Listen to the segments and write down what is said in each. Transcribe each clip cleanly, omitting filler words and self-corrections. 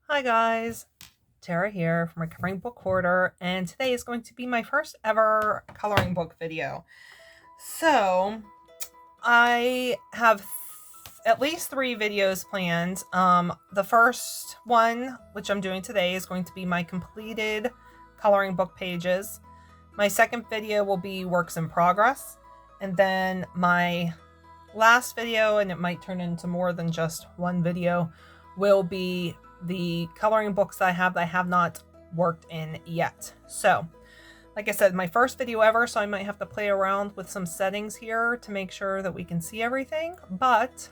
Hi guys, Tara here from Recovering Book Hoarder, and today is going to be my first ever coloring book video. So I have at least 3 videos planned. The first one, which I'm doing today, is going to be my completed coloring book pages. My second video will be works in progress, and then my last video, and it might turn into more than just one video, will be the coloring books that I have not worked in yet. So like I said, my first video ever, so I might have to play around with some settings here to make sure that we can see everything, but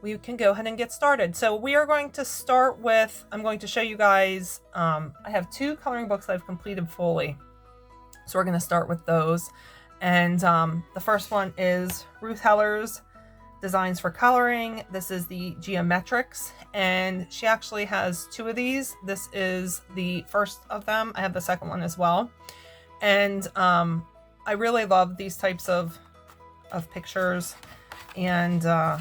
we can go ahead and get started. So we are going to start with, I'm going to show you guys, I have 2 coloring books I've completed fully. So we're going to start with those. And the first one is Ruth Heller's Designs for Coloring. This is the Geometrics, and she actually has 2 of these. This is the first of them. I have the second one as well. And I really love these types of pictures and a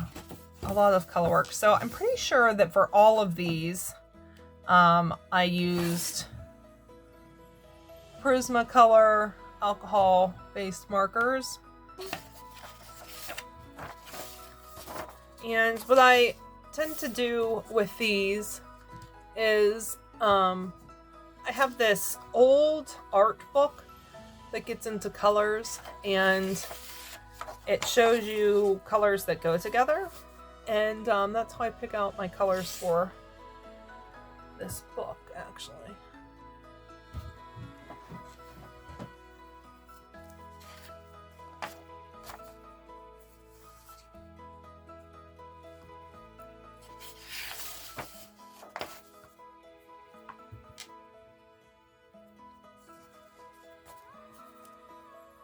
lot of color work. So I'm pretty sure that for all of these, I used Prismacolor alcohol-based markers. And what I tend to do with these is I have this old art book that gets into colors, and it shows you colors that go together, and that's how I pick out my colors for this book, actually.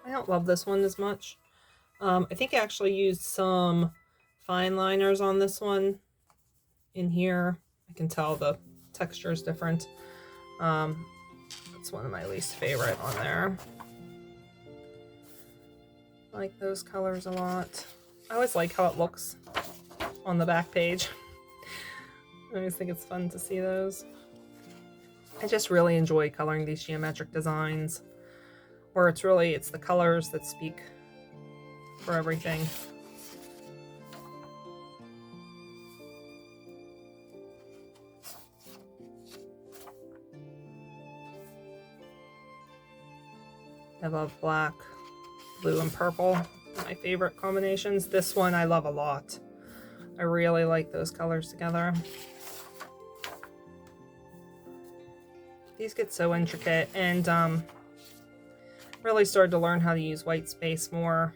I don't love this one as much. I think I actually used some fine liners on this one in here. I can tell the texture is different. That's one of my least favorite on there. I like those colors a lot. I always like how it looks on the back page. I always think it's fun to see those. I just really enjoy coloring these geometric designs, where it's the colors that speak for everything. I love black, blue, and purple. My favorite combinations. This one I love a lot. I really like those colors together. These get so intricate, and really started to learn how to use white space more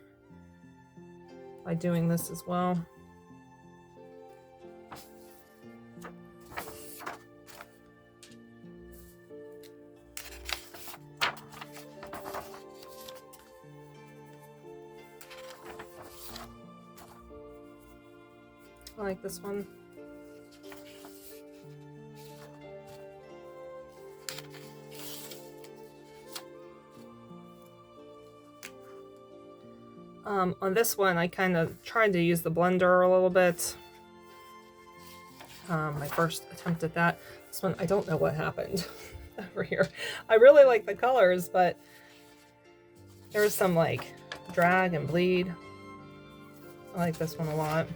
by doing this as well. I like this one. On this one, I kind of tried to use the blender a little bit. My first attempt at that. This one, I don't know what happened over here. I really like the colors, but there's some like drag and bleed. I like this one a lot.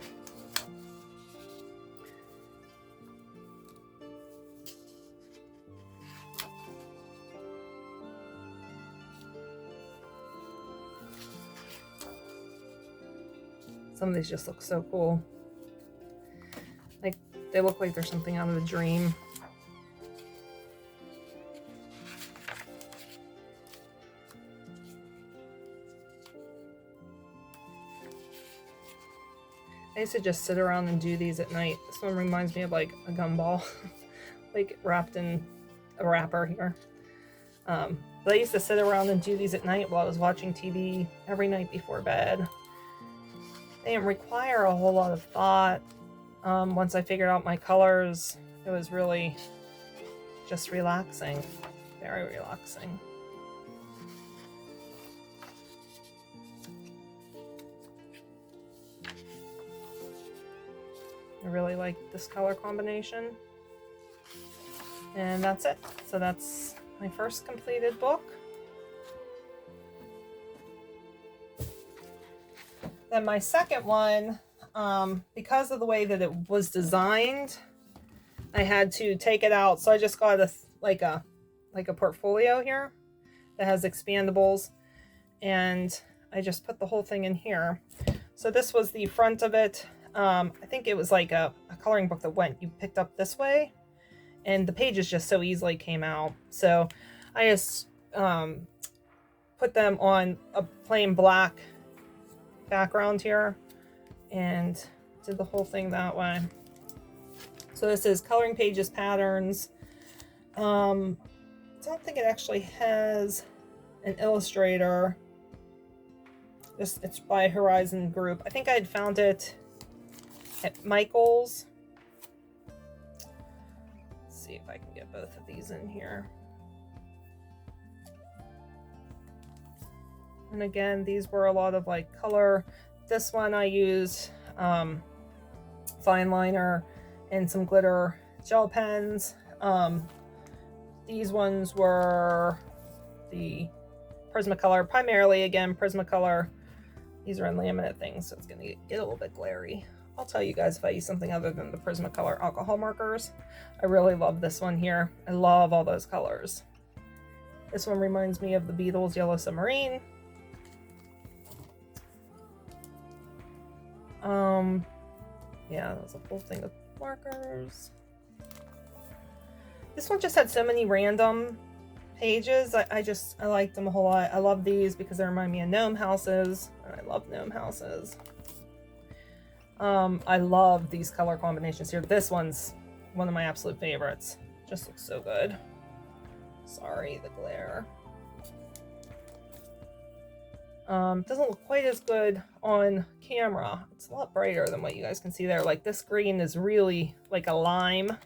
Some of these just look so cool. Like, they look like there's something out of a dream. I used to just sit around and do these at night. This one reminds me of like a gumball, like wrapped in a wrapper here. But I used to sit around and do these at night while I was watching TV every night before bed. They didn't require a whole lot of thought. Once I figured out my colors, it was really just relaxing, very relaxing. I really like this color combination. And that's it. So that's my first completed book. Then my second one, because of the way that it was designed, I had to take it out. So I just got like a portfolio here that has expandables, and I just put the whole thing in here. So this was the front of it. I think it was like a coloring book that you picked up this way, and the pages just so easily came out. So I just put them on a plain black background here and did the whole thing that way. So this is Coloring Pages Patterns. I don't think it actually has an illustrator. It's by Horizon Group. I think I had found it at Michael's. Let's see if I can get both of these in here. And again, these were a lot of like color. This one I used fine liner and some glitter gel pens. These ones were the Prismacolor, primarily again Prismacolor. These are in laminate things, so it's going to get a little bit glary. I'll tell you guys if I use something other than the Prismacolor alcohol markers. I really love this one here. I love all those colors. This one reminds me of the Beatles' Yellow Submarine. Yeah, that was a whole thing of markers. This one just had so many random pages. I liked them a whole lot. I love these because they remind me of gnome houses, and I love gnome houses. I love these color combinations here. This one's one of my absolute favorites. Just looks so good. Sorry, the glare. Doesn't look quite as good on camera. It's a lot brighter than what you guys can see there. Like this green is really like a lime.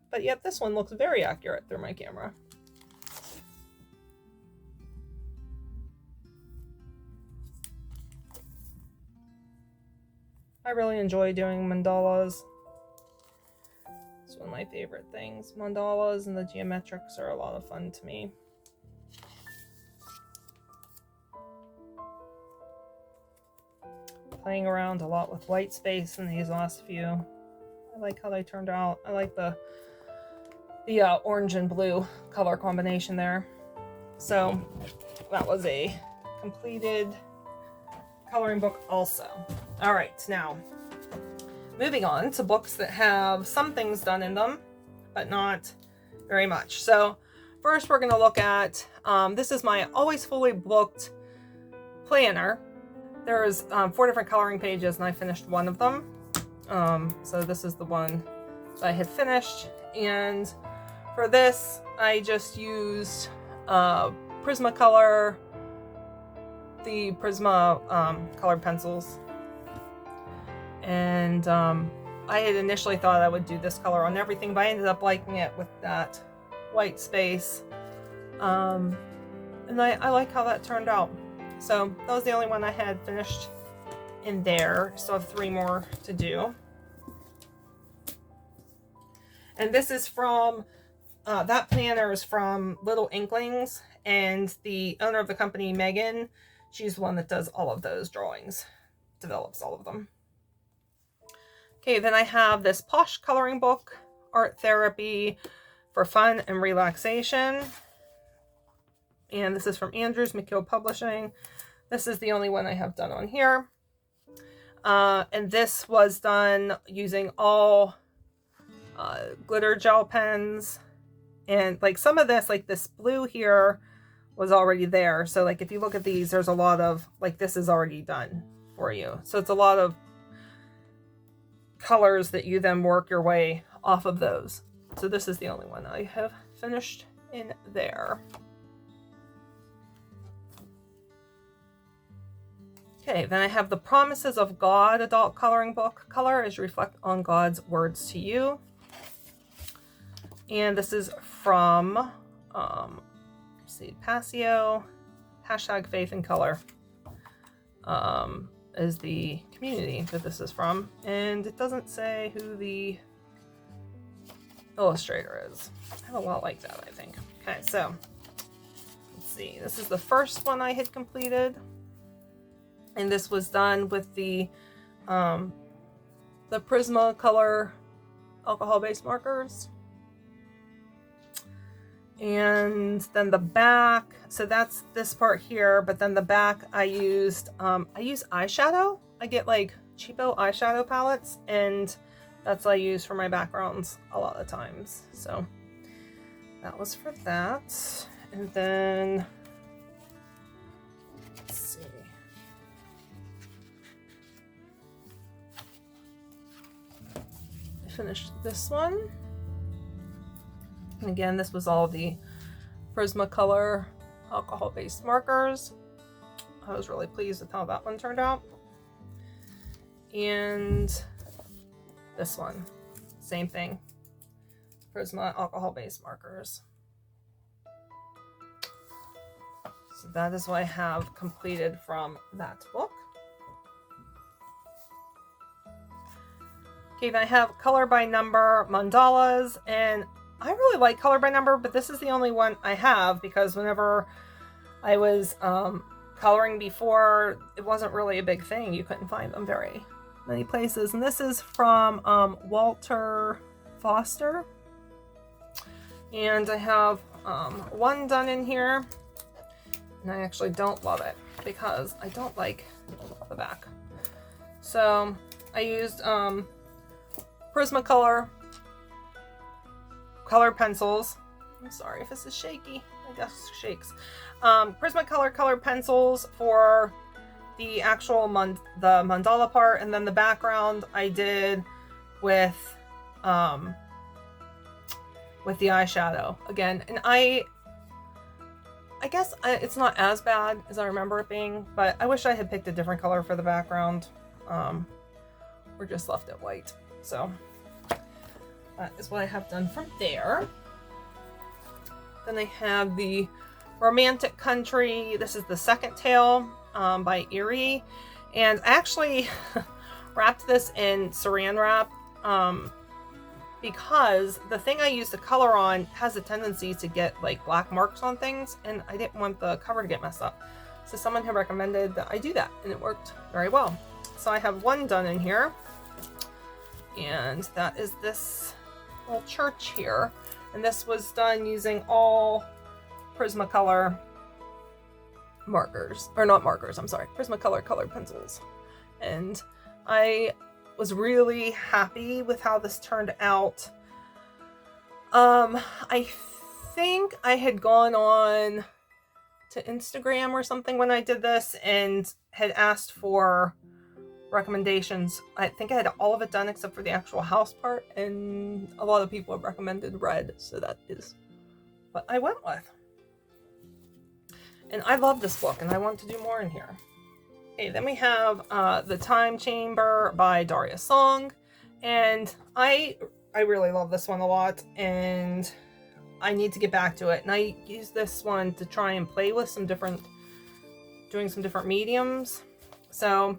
But yet this one looks very accurate through my camera. I really enjoy doing mandalas. It's one of my favorite things. Mandalas and the geometrics are a lot of fun to me. Playing around a lot with white space in these last few. I like how they turned out. I like the orange and blue color combination there. So that was a completed coloring book also. All right, now moving on to books that have some things done in them, but not very much. So first we're going to look at, this is my always fully booked planner. There's 4 different coloring pages and I finished one of them. So this is the one that I had finished. And for this, I just used Prismacolor, the Prisma colored pencils. And I had initially thought I would do this color on everything, but I ended up liking it with that white space. And I like how that turned out. So that was the only one I had finished in there. Still have 3 more to do. And this is from, that planner is from Little Inklings, and the owner of the company, Megan, she's the one that does all of those drawings, develops all of them. Okay, then I have this Posh coloring book, Art Therapy for Fun and Relaxation. And this is from Andrews McKill Publishing. This is the only one I have done on here. And this was done using all glitter gel pens. And like some of this, like this blue here was already there. So like if you look at these, there's a lot of, like this is already done for you. So it's a lot of colors that you then work your way off of those. So this is the only one I have finished in there. Okay, then I have the Promises of God adult coloring book. Color as you reflect on God's words to you. And this is from, let's see, Passio, #Faith and Color. is the community that this is from, and it doesn't say who the illustrator is. I have a lot like that, I think. Okay, so let's see. This is the first one I had completed, and this was done with the Prismacolor alcohol-based markers. And then the back, so that's this part here, but then the back I use eyeshadow. I get like cheapo eyeshadow palettes, and that's what I use for my backgrounds a lot of times. So that was for that. And then let's see. I finished this one. And again, this was all the Prismacolor alcohol-based markers. I was really pleased with how that one turned out. And this one, same thing. Prisma alcohol-based markers. So that is what I have completed from that book. Okay, then I have color by number mandalas, and I really like color by number, but this is the only one I have because whenever I was coloring before, it wasn't really a big thing. You couldn't find them very many places. And this is from Walter Foster. And I have one done in here, and I actually don't love it because I don't like the back. So I used Prismacolor color pencils. I'm sorry if this is shaky. I guess it shakes. Prismacolor color pencils for the actual the mandala part, and then the background I did with the eyeshadow again. And I guess it's not as bad as I remember it being, but I wish I had picked a different color for the background, or just left it white. So that is what I have done from there. Then I have the Romantic Country. This is the second tale by Erie. And I actually wrapped this in saran wrap because the thing I use to color on has a tendency to get like black marks on things, and I didn't want the cover to get messed up. So someone had recommended that I do that, and it worked very well. So I have one done in here, and that is this little church here. And this was done using all Prismacolor markers, or not markers, I'm sorry, Prismacolor colored pencils. And I was really happy with how this turned out. I think I had gone on to Instagram or something when I did this and had asked for recommendations. I think I had all of it done except for the actual house part, and a lot of people have recommended red, so that is what I went with. And I love this book, and I want to do more in here. Okay, then we have The Time Chamber by Daria Song, and I really love this one a lot, and I need to get back to it. And I use this one to try and play with doing some different mediums. So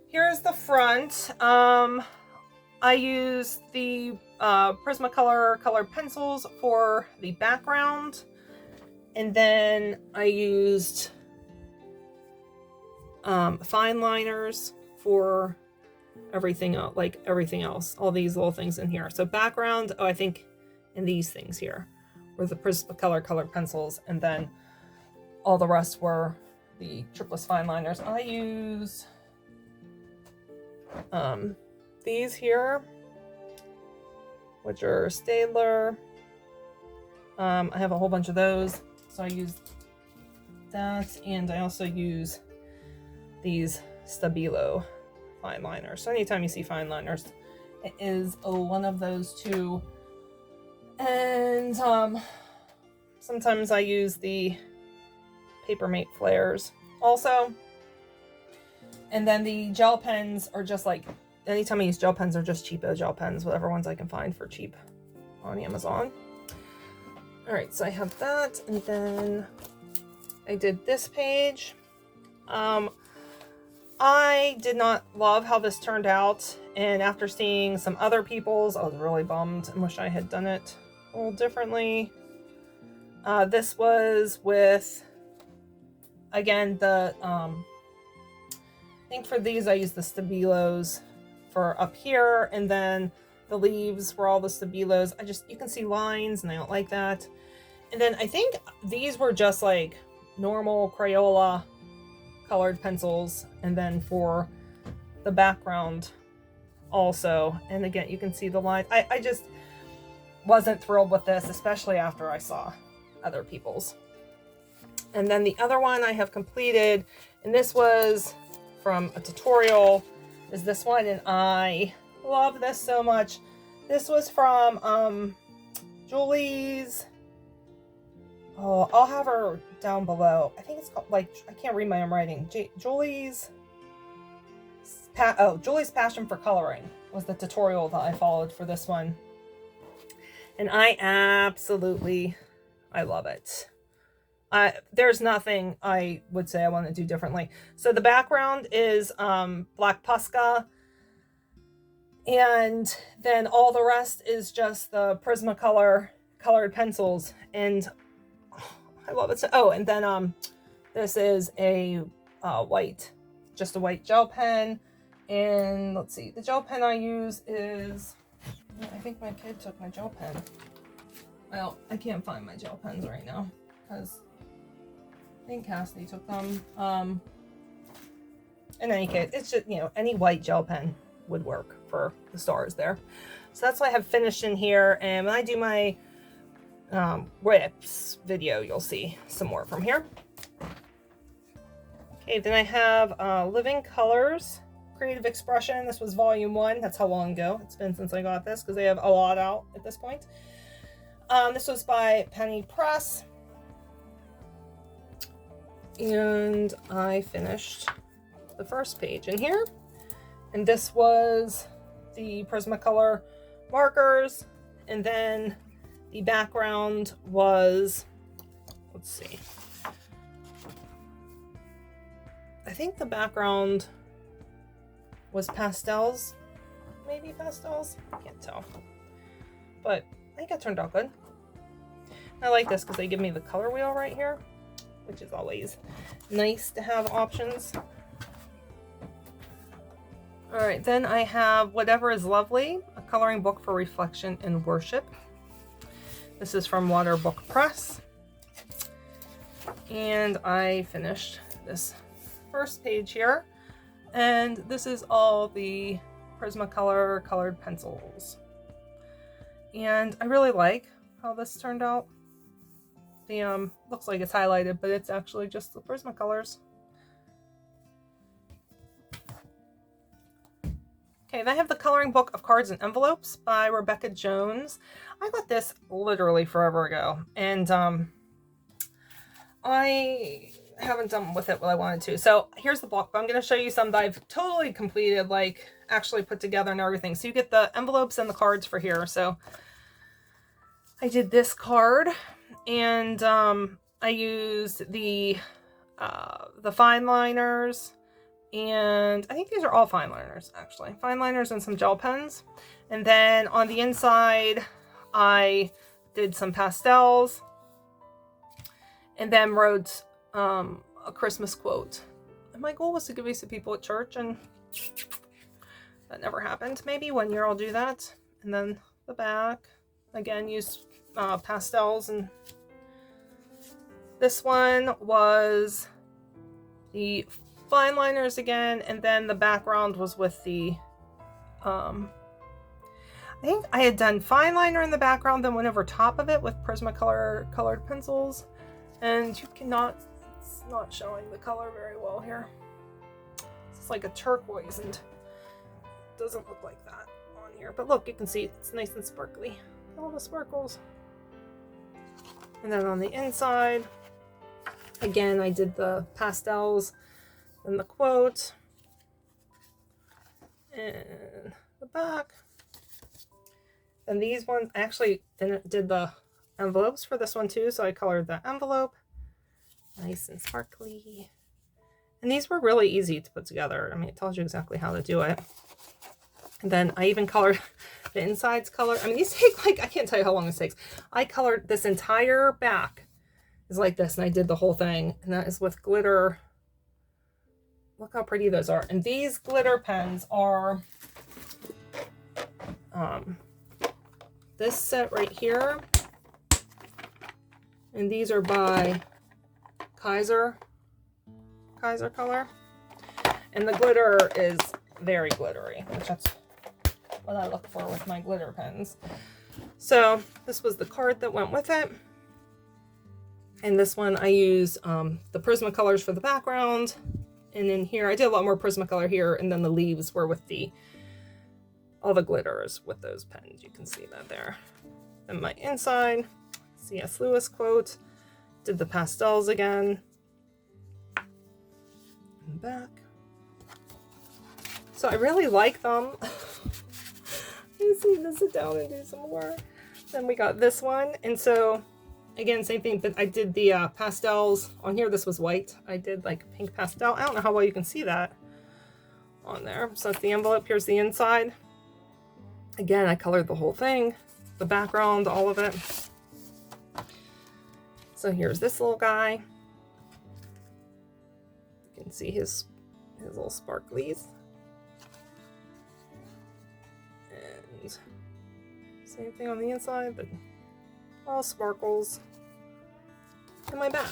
here's the front. I use the Prismacolor colored pencils for the background, and then I used fine liners for everything else, like everything else, all these little things in here. So background, I think in these things here were the Prismacolor colored pencils, and then all the rest were the tripless fine liners. I use these here, which are Staedtler. I have a whole bunch of those, so I use that, and I also use these Stabilo fine liners. So anytime you see fine liners, it is one of those two. And sometimes I use the Papermate flares also. And then the gel pens are just like, anytime I use gel pens, are just cheapo gel pens, whatever ones I can find for cheap on Amazon. All right, so I have that, and then I did this page. I did not love how this turned out, and after seeing some other people's, I was really bummed and wish I had done it a little differently. This was with, again, the I think for these I used the Stabilos for up here, and then the leaves were all the Stabilos. You can see lines, and I don't like that. And then I think these were just like normal Crayola colored pencils, and then for the background also, and again you can see the lines. I just wasn't thrilled with this, especially after I saw other people's. And then the other one I have completed, and this was from a tutorial, is this one, and I love this so much. This was from Julie's. Oh, I'll have her down below. I think it's called, like, I can't read my own writing. Julie's Passion for Coloring was the tutorial that I followed for this one. And I love it. There's nothing I would say I want to do differently. So the background is black Posca, and then all the rest is just the Prismacolor colored pencils, and I love it. Oh, and then this is a white gel pen, and let's see, the gel pen I use is, I think my kid took my gel pen. Well, I can't find my gel pens right now because I think Cassidy took them. In any case, it's just, any white gel pen would work for the stars there. So that's what I have finished in here, and when I do my rips video, you'll see some more from here. Okay, then I have Living Colors Creative Expression. This was volume 1. That's how long ago it's been since I got this, because they have a lot out at this point. This was by Penny Press, and I finished the first page in here, and this was the Prismacolor markers, and then the background was, let's see, I think the background was pastels, maybe pastels, I can't tell, but I think it turned out good. I like this because they give me the color wheel right here, which is always nice to have options. All right, then I have Whatever is Lovely, a coloring book for reflection and worship. This is from Water Book Press. And I finished this first page here. And this is all the Prismacolor colored pencils. And I really like how this turned out. The looks like it's highlighted, but it's actually just the Prismacolors. Okay, then I have the Coloring Book of Cards and Envelopes by Rebecca Jones. I got this literally forever ago, and I haven't done with it what I wanted to. So here's the book, but I'm going to show you some that I've totally completed, like actually put together and everything. So you get the envelopes and the cards for here. So I did this card, and I used the fine liners. And I think these are all fine liners, actually. Fine liners and some gel pens. And then on the inside, I did some pastels. And then wrote a Christmas quote. And my goal was to give these to people at church, and that never happened. Maybe one year I'll do that. And then the back, again, used pastels. And this one was the fine liners again, and then the background was with the I think I had done fine liner in the background, then went over top of it with Prismacolor colored pencils, and you cannot, it's not showing the color very well here. It's like a turquoise, and it doesn't look like that on here, but look, you can see it's nice and sparkly, all the sparkles. And then on the inside, again, I did the pastels and the quote, and the back. And these ones, I actually did the envelopes for this one too, so I colored the envelope nice and sparkly. And these were really easy to put together. I mean, it tells you exactly how to do it. And then I even colored the insides color. I mean, these take like, I can't tell you how long this takes. I colored this entire back is like this, and I did the whole thing. And that is with glitter. Look how pretty those are. And these glitter pens are this set right here. And these are by Kaiser color. And the glitter is very glittery, which that's what I look for with my glitter pens. So this was the card that went with it. And this one I used the Prismacolors for the background. And in here, I did a lot more Prismacolor here, and then the leaves were with all the glitters with those pens. You can see that there. And my inside, C.S. Lewis quote, did the pastels again. And back. So I really like them. I just need to sit down and do some more. Then we got this one, and so again, same thing, but I did the pastels on here. This was white. I did like pink pastel. I don't know how well you can see that on there. So that's the envelope. Here's the inside. Again, I colored the whole thing, the background, all of it. So here's this little guy. You can see his little sparklies. And same thing on the inside, but all sparkles. In my back.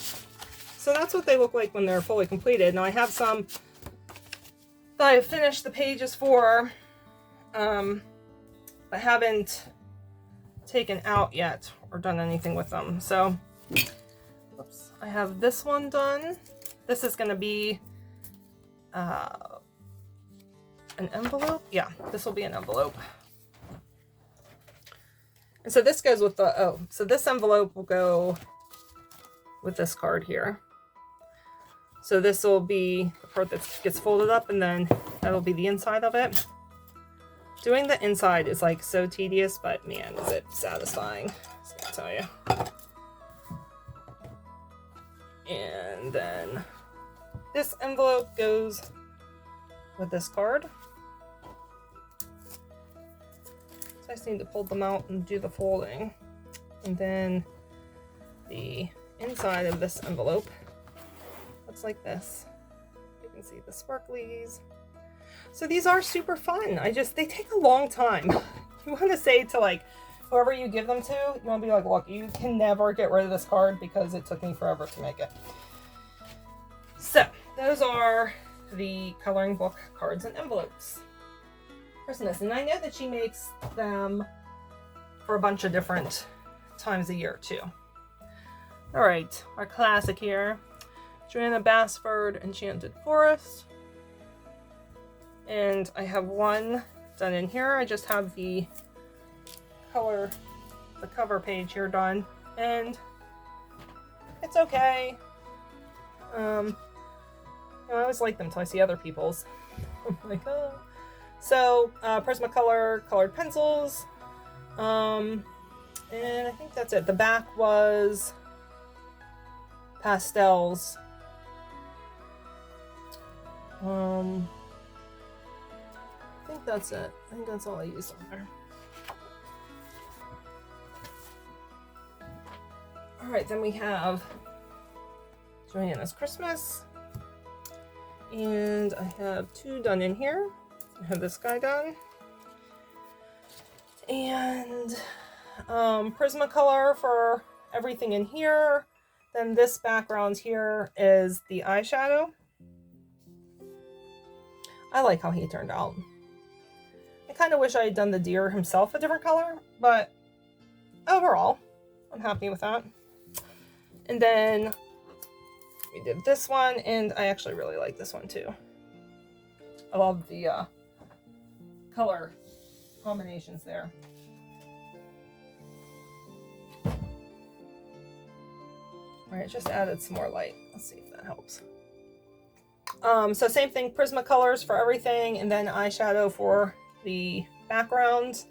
So that's what they look like when they're fully completed. Now I have some that I finished the pages for, but haven't taken out yet or done anything with them. So, oops, I have this one done. This is going to be an envelope. Yeah, this will be an envelope. And so this goes with the, so this envelope will go with this card here. So this will be the part that gets folded up, and then that'll be the inside of it. Doing the inside is like so tedious, but man, is it satisfying. I gotta tell you. And then this envelope goes with this card. So I just need to pull them out and do the folding. And then the inside of this envelope looks like this. You can see the sparklies. So these are super fun. They take a long time. You want to say to like whoever you give them to, you want to be like, look, you can never get rid of this card because it took me forever to make it. So those are the coloring book cards and envelopes. Christmas. And I know that she makes them for a bunch of different times a year too. All right, our classic here, Joanna Basford, Enchanted Forest. And I have one done in here. I just have the cover page here done, and it's okay. I always like them until I see other people's. I'm like, oh. So, Prismacolor colored pencils, and I think that's it. The back was pastels. I think that's it. I think that's all I used on there. Alright, then we have Joanna's Christmas. And I have two done in here. I have this guy done. And Prismacolor for everything in here. Then this background here is the eyeshadow. I like how he turned out. I kind of wish I had done the deer himself a different color, but overall, I'm happy with that. And then we did this one, and I actually really like this one too. I love the color combinations there. Alright, just added some more light. Let's see if that helps. So same thing, Prismacolors for everything, and then eyeshadow for the background.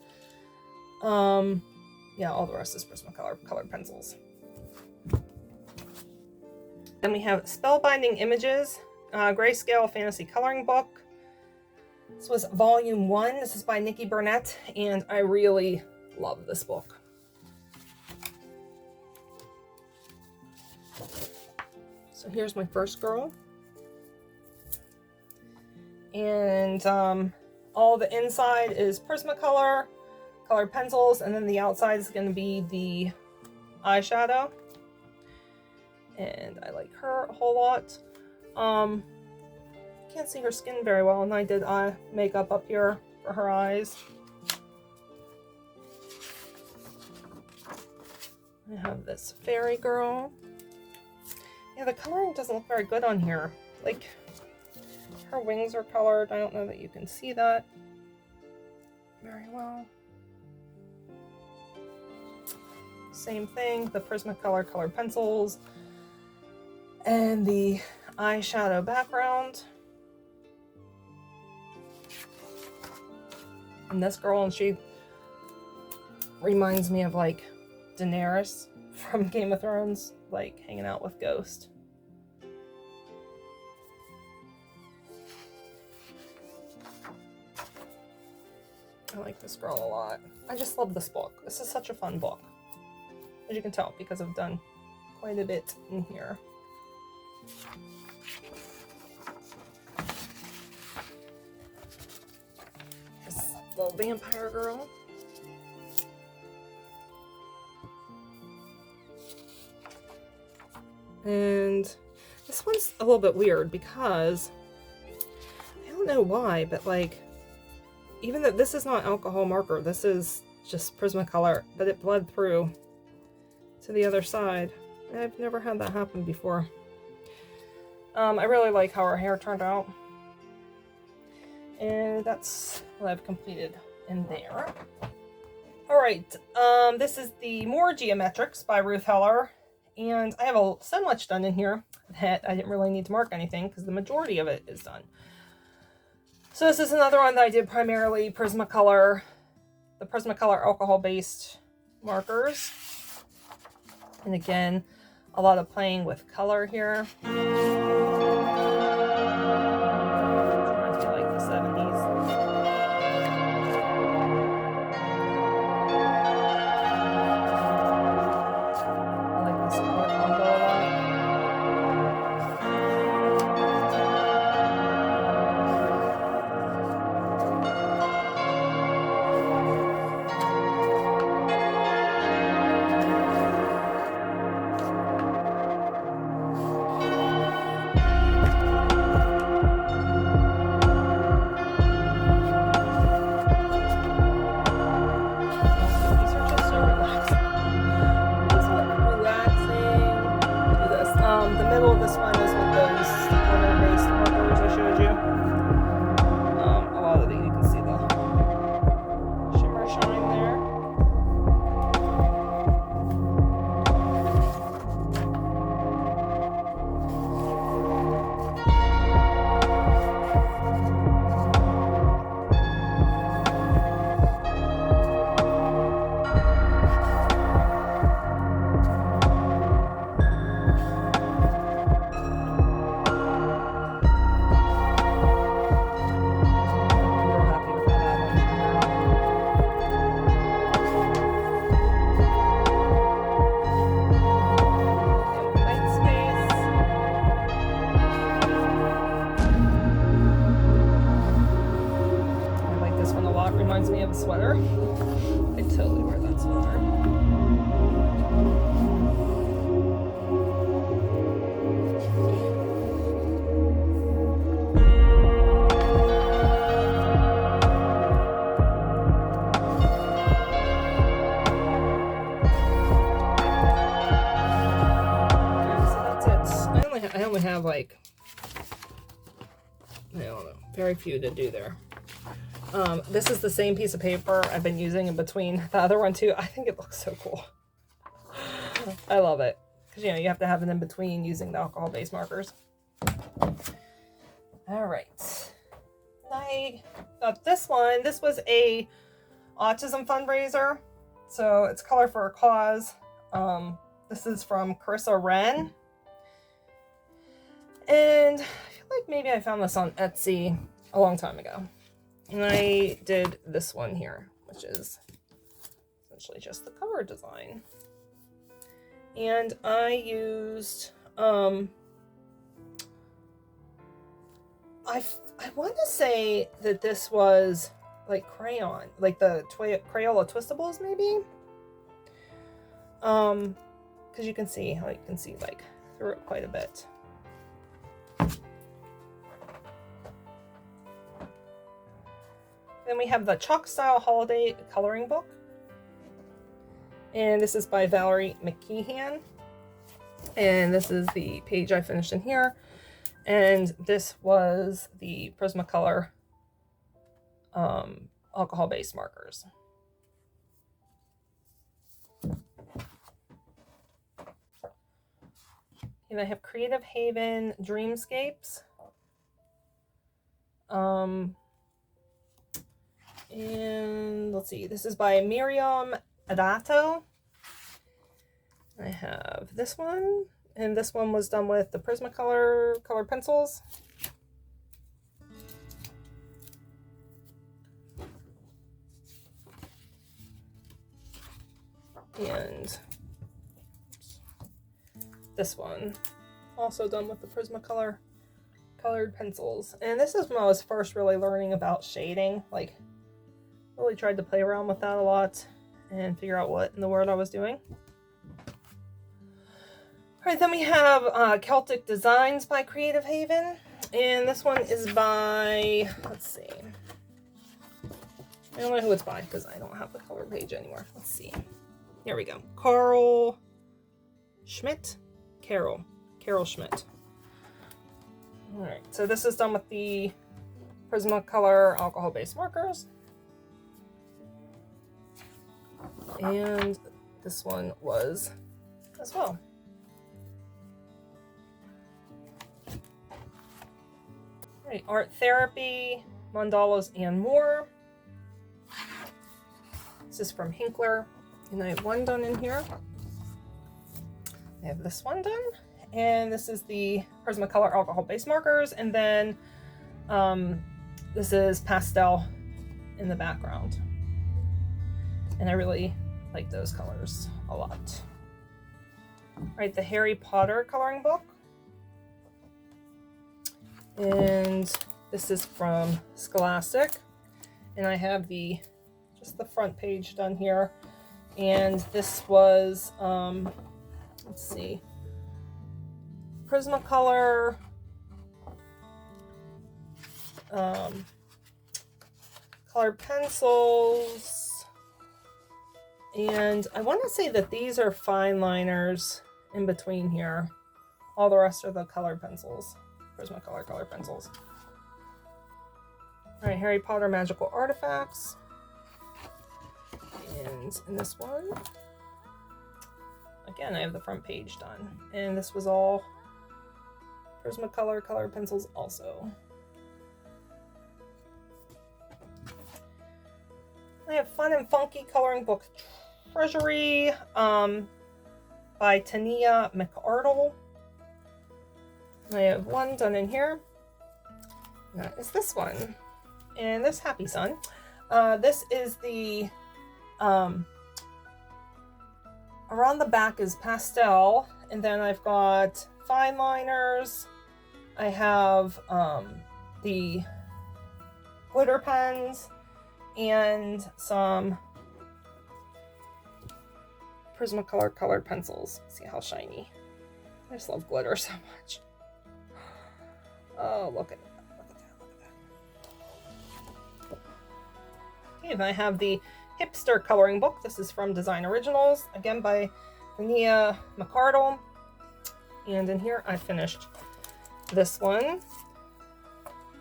Yeah, all the rest is Prismacolor colored pencils. Then we have Spellbinding Images, Grayscale fantasy coloring book. This was volume 1. This is by Nikki Burnett, and I really love this book. So here's my first girl. And all the inside is Prismacolor, colored pencils, and then the outside is going to be the eyeshadow. And I like her a whole lot. Can't see her skin very well, and I did eye makeup up here for her eyes. I have this fairy girl. Yeah, the coloring doesn't look very good on here. Like, her wings are colored. I don't know that you can see that very well. Same thing, the Prismacolor colored pencils and the eyeshadow background. And this girl, and she reminds me of like Daenerys from Game of Thrones, like hanging out with Ghost. I like this girl a lot. I just love this book. This is such a fun book. As you can tell, because I've done quite a bit in here. This little vampire girl. And this one's a little bit weird because I don't know why, but like, even though this is not alcohol marker, this is just Prismacolor, but it bled through to the other side. I've never had that happen before. I really like how her hair turned out. And that's what I've completed in there. Alright, this is the More Geometrics by Ruth Heller. And I have so much done in here that I didn't really need to mark anything because the majority of it is done. So this is another one that I did primarily Prismacolor, the Prismacolor alcohol-based markers. And again, a lot of playing with color here. Reminds me of like the 70s. I like this color combo a lot. Reminds me of a sweater. I totally wear that sweater. So that's it. I only have like, I don't know, very few to do there. This is the same piece of paper I've been using in between the other one too. I think it looks so cool. I love it. Because, you know, you have to have it in between using the alcohol-based markers. All right. I got this one. This was a autism fundraiser. So it's Color for a Cause. This is from Carissa Wren. And I feel like maybe I found this on Etsy a long time ago. And I did this one here, which is essentially just the cover design. And I used, I want to say that this was like crayon, like the Crayola Twistables maybe. Because you can see how like through it quite a bit. Then we have the Chalk Style Holiday Coloring Book. And this is by Valerie McKeehan. And this is the page I finished in here. And this was the Prismacolor alcohol-based markers. And I have Creative Haven Dreamscapes. And let's see, this is by Miriam Adato. I have this one, and this one was done with the Prismacolor colored pencils. And this one, also done with the Prismacolor colored pencils. And this is when I was first really learning about shading, like really tried to play around with that a lot and figure out what in the world I was doing. All right, then we have Celtic Designs by Creative Haven. And this one is by, let's see. I don't know who it's by because I don't have the color page anymore. Let's see. Here we go. Carol Schmidt. Carol Schmidt. All right, so this is done with the Prismacolor alcohol-based markers. And this one was as well. All right, Art Therapy, Mandalas, and More. This is from Hinkler. And I have one done in here. I have this one done. And this is the Prismacolor alcohol-based markers. And then this is pastel in the background. And I really like those colors a lot. All right, the Harry Potter coloring book. And this is from Scholastic. And I have just the front page done here. And this was, let's see, Prismacolor, colored pencils. And I want to say that these are fine liners in between here. All the rest are the colored pencils. Prismacolor colored pencils. All right, Harry Potter Magical Artifacts. And in this one, again, I have the front page done. And this was all Prismacolor colored pencils also. I have Fun and Funky Coloring Book Treasury by Tania McArdle. I have one done in here. That is this one. And this Happy Sun. This is the, around the back is pastel. And then I've got fine liners. I have the glitter pens and some Prismacolor colored pencils. See how shiny. I just love glitter so much. Oh, look at that. Look at that. Look at that. Okay, then I have the Hipster Coloring Book. This is from Design Originals, again by Tania McArdle. And in here I finished this one.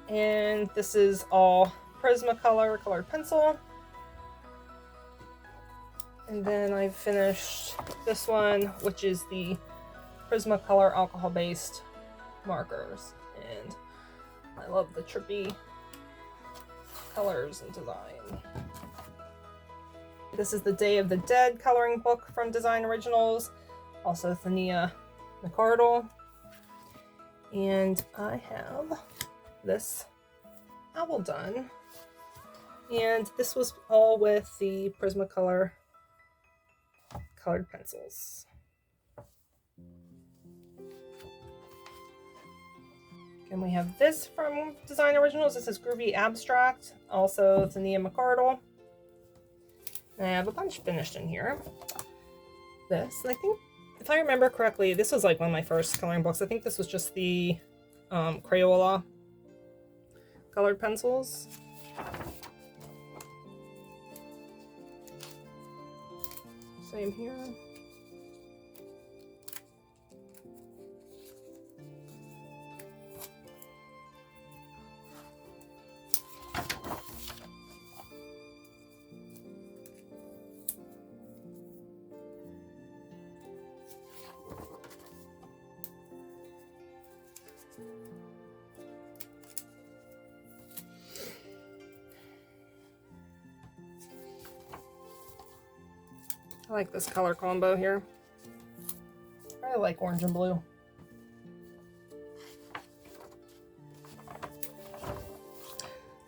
And this is all Prismacolor colored pencil. And then I finished this one, which is the Prismacolor alcohol-based markers. And I love the trippy colors and design. This is the Day of the Dead coloring book from Design Originals, also Tania McArdle. And I have this owl done. And this was all with the Prismacolor colored pencils. And we have this from Design Originals. This is Groovy Abstract, also Thania McArdle. And I have a bunch finished in here. This, and I think, if I remember correctly, this was like one of my first coloring books. I think this was just the Crayola colored pencils. Same here. I like this color combo here. I really like orange and blue.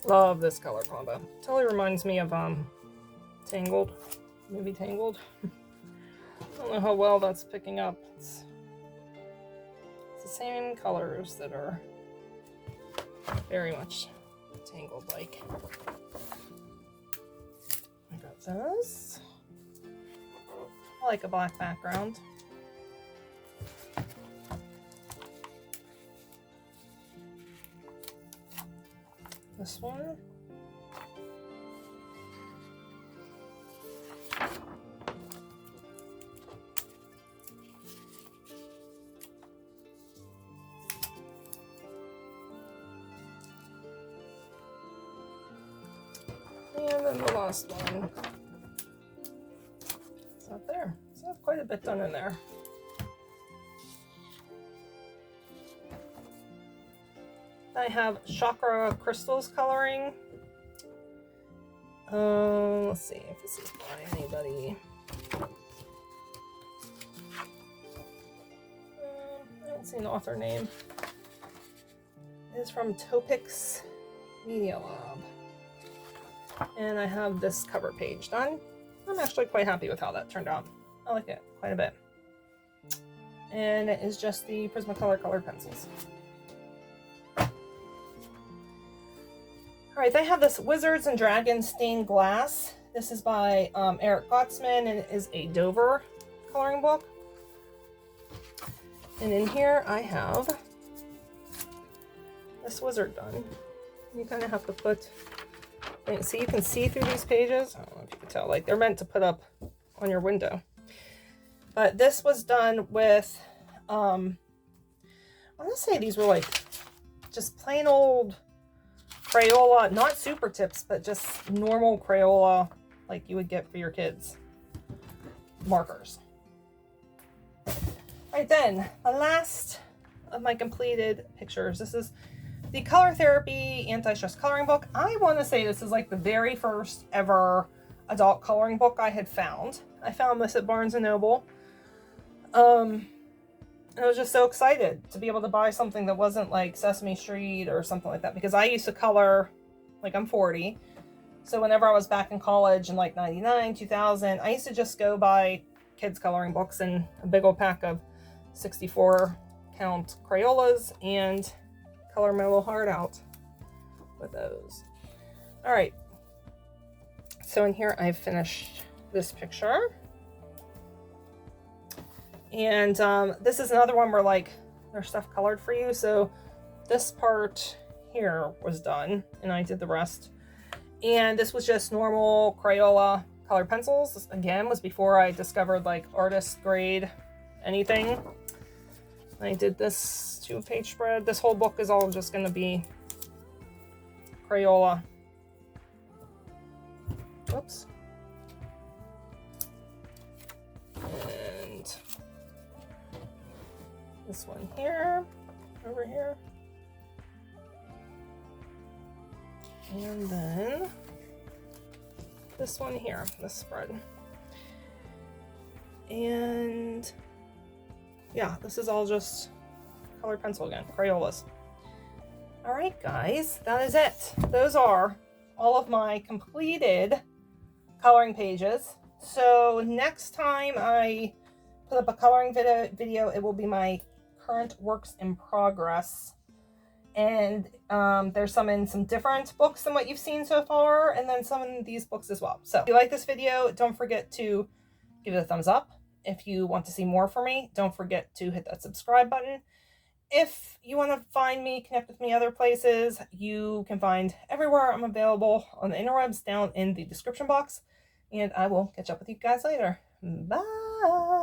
Love this color combo. Totally reminds me of Tangled. Maybe Tangled. I don't know how well that's picking up. It's the same colors that are very much Tangled-like. I got those. I like a black background. This one. And then the last one. It's up there. So I have quite a bit done in there. I have chakra crystals coloring. Let's see if this is by anybody. I don't see an author name. It is from Topix Media Lab. And I have this cover page done. I'm actually quite happy with how that turned out. I like it quite a bit. And it is just the Prismacolor colored pencils. Alright, I have this Wizards and Dragons Stained Glass. This is by Eric Gottsman, and it is a Dover coloring book. And in here I have this wizard done. You kind of have to put, so you can see through these pages. I don't know if you can tell, like they're meant to put up on your window. But this was done with, I want to say these were like just plain old Crayola, not super tips, but just normal Crayola like you would get for your kids. Markers. Right then, the last of my completed pictures. This is the Color Therapy Anti-Stress Coloring Book. I want to say this is like the very first ever adult coloring book I had found. I found this at Barnes & Noble. I was just so excited to be able to buy something that wasn't like Sesame Street or something like that, because I used to color, like I'm 40. So whenever I was back in college in like 99, 2000, I used to just go buy kids coloring books and a big old pack of 64 count Crayolas and color my little heart out with those. All right. So in here I've finished this picture. And this is another one where like there's stuff colored for you. So this part here was done and I did the rest. And this was just normal Crayola colored pencils. This, again, was before I discovered like artist grade anything. I did this 2-page spread. This whole book is all just going to be Crayola. Whoops. And this one here, over here. And then this one here, this spread. And yeah, this is all just colored pencil again, Crayolas. All right, guys, that is it. Those are all of my completed coloring pages. So next time I put up a coloring video, it will be my current works in progress. And there's some in some different books than what you've seen so far, and then some in these books as well. So if you like this video, don't forget to give it a thumbs up. If you want to see more from me, don't forget to hit that subscribe button. If you want to find me, connect with me other places, you can find everywhere I'm available on the interwebs down in the description box. And I will catch up with you guys later. Bye!